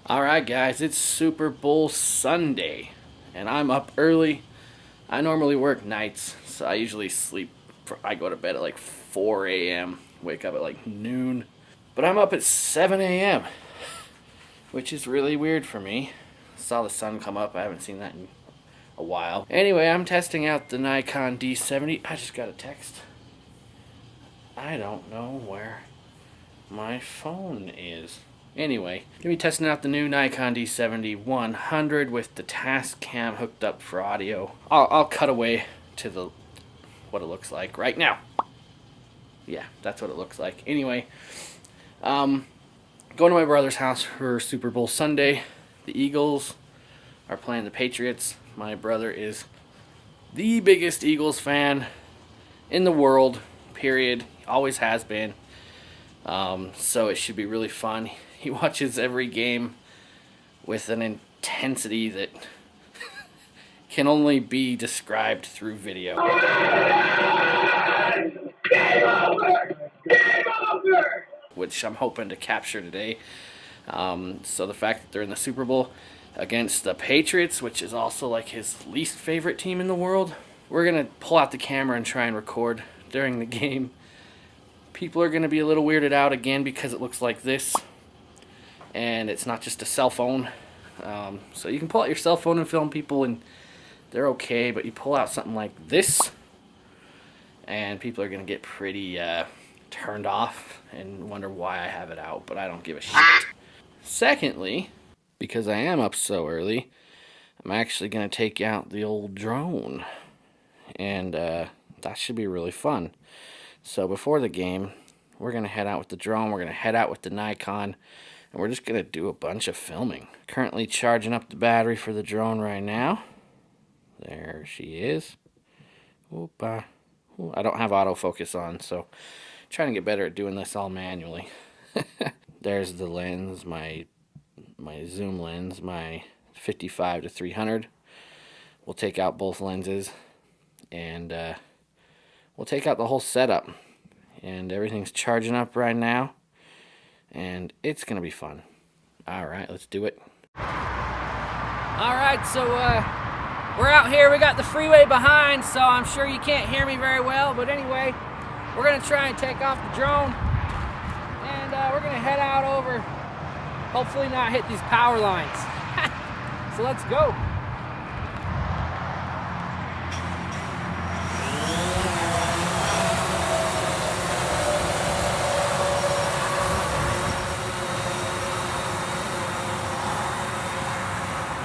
Alright, guys, it's Super Bowl Sunday, and I'm up early. I normally work nights, so I usually I go to bed at like 4 a.m., wake up at like noon. But I'm up at 7 a.m., which is really weird for me. Saw the sun come up, I haven't seen that in a while. Anyway, I'm testing out the Nikon D70. I just got a text. I don't know where my phone is. Anyway, gonna be testing out the new Nikon D70-100 with the task cam hooked up for audio. I'll cut away to what it looks like right now. Yeah, that's what it looks like. Anyway, going to my brother's house for Super Bowl Sunday. The Eagles are playing the Patriots. My brother is the biggest Eagles fan in the world, period. Always has been. So it should be really fun. He watches every game with an intensity that can only be described through video. Game over! Game over! Which I'm hoping to capture today. So the fact that they're in the Super Bowl against the Patriots, which is also like his least favorite team in the world, we're going to pull out the camera and try and record during the game. People are going to be a little weirded out again because it looks like this. And it's not just a cell phone. So you can pull out your cell phone and film people and they're okay. But you pull out something like this and people are going to get pretty turned off and wonder why I have it out. But I don't give a shit. Secondly, because I am up so early, I'm actually going to take out the old drone. And that should be really fun. So before the game, we're going to head out with the drone. We're going to head out with the Nikon. And we're just going to do a bunch of filming. Currently charging up the battery for the drone right now. There she is. I don't have autofocus on, so I'm trying to get better at doing this all manually. There's the lens, my zoom lens, my 55 to 300. We'll take out both lenses and we'll take out the whole setup. And everything's charging up right now. And it's going to be fun. Alright, let's do it. Alright, so we're out here. We got the freeway behind, so I'm sure you can't hear me very well. But anyway, we're going to try and take off the drone. And we're going to head out over, hopefully not hit these power lines. So let's go.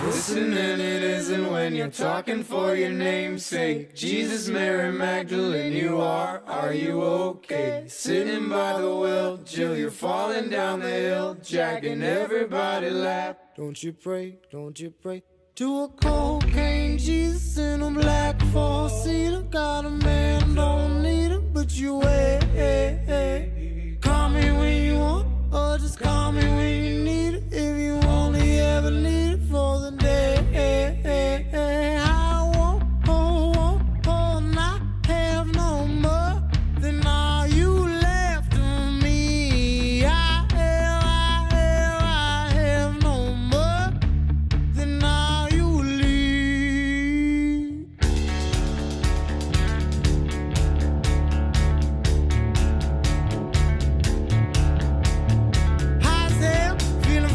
Listen, and it isn't when you're talking for your name's sake. Jesus, Mary Magdalene, you are you okay? Sitting by the well, Jill, you're falling down the hill, jacking everybody laugh. Don't you pray to a cocaine Jesus in a black four-seater. Got a man, don't need him, but you wait. Call me when you want, or just call me when you need it. If you only ever need it for the day. I won't not have no more than all you left of me. I have no more than all you leave. How's hell, feeling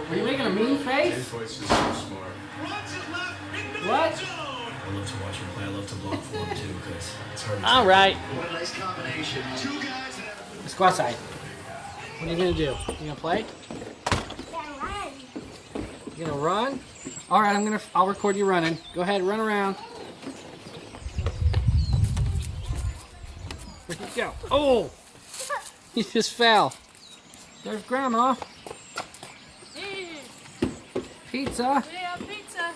Are you making a mean face? His voice is so smart. What? I love to watch him play. I love to block for him too because it's hard to All right. What a nice combination. Two guys that have Let's go outside. What are you gonna do? You gonna play? You gonna run? All right, I'll record you running. Go ahead, run around. Where'd you go? Oh! He just fell. There's Grandma. Pizza. Yeah, pizza.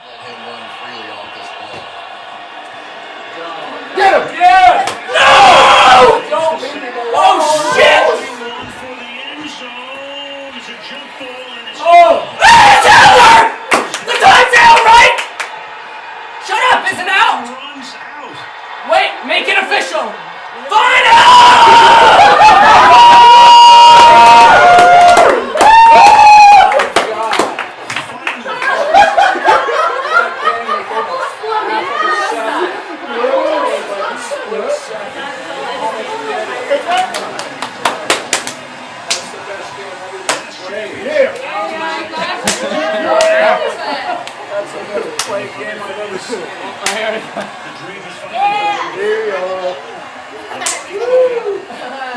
Let him run freely off this ball. Get him! Yeah! No! Don't leave him alone. Oh shit! Oh! It's over! The time's out, right? Shut up! Is it out? Wait, make it official.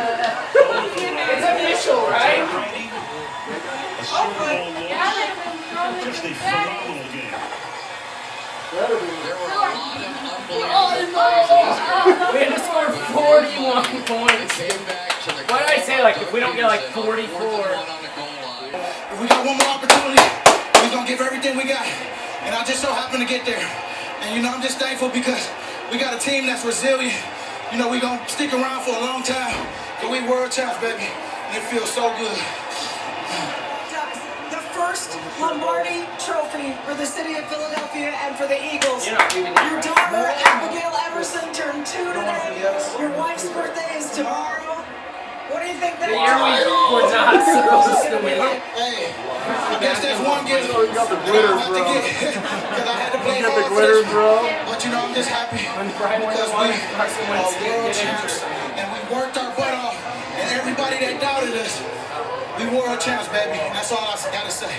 It's official, right? Just a phenomenal game. There were a lot of unbelievable plays. We had to score 41 points. Came back to the What did I say? Like, if we don't get like 44. on the goal line. If we got one more opportunity, we're going to give everything we got. And I just so happen to get there. And, you know, I'm just thankful because we got a team that's resilient. You know, we're going to stick around for a long time. But we world champs, baby. And it feels so good. The first Lombardi Trophy for the city of Philadelphia and for the Eagles. You're not giving Your daughter, Abigail Emerson, turned 2 today. Your wife's birthday is tomorrow. What do you think that The year we were not supposed to win. Hey, I guess that's one gift Oh, you got the glitter, that I have bro. to get. Because I had to play You got hard the for glitter, this. bro. But, you know, I'm just happy Brian went because on, we Carson went are to world get champs. injured. And we worked our butt off. And everybody that doubted us, we world champs, baby. And that's all I got to say.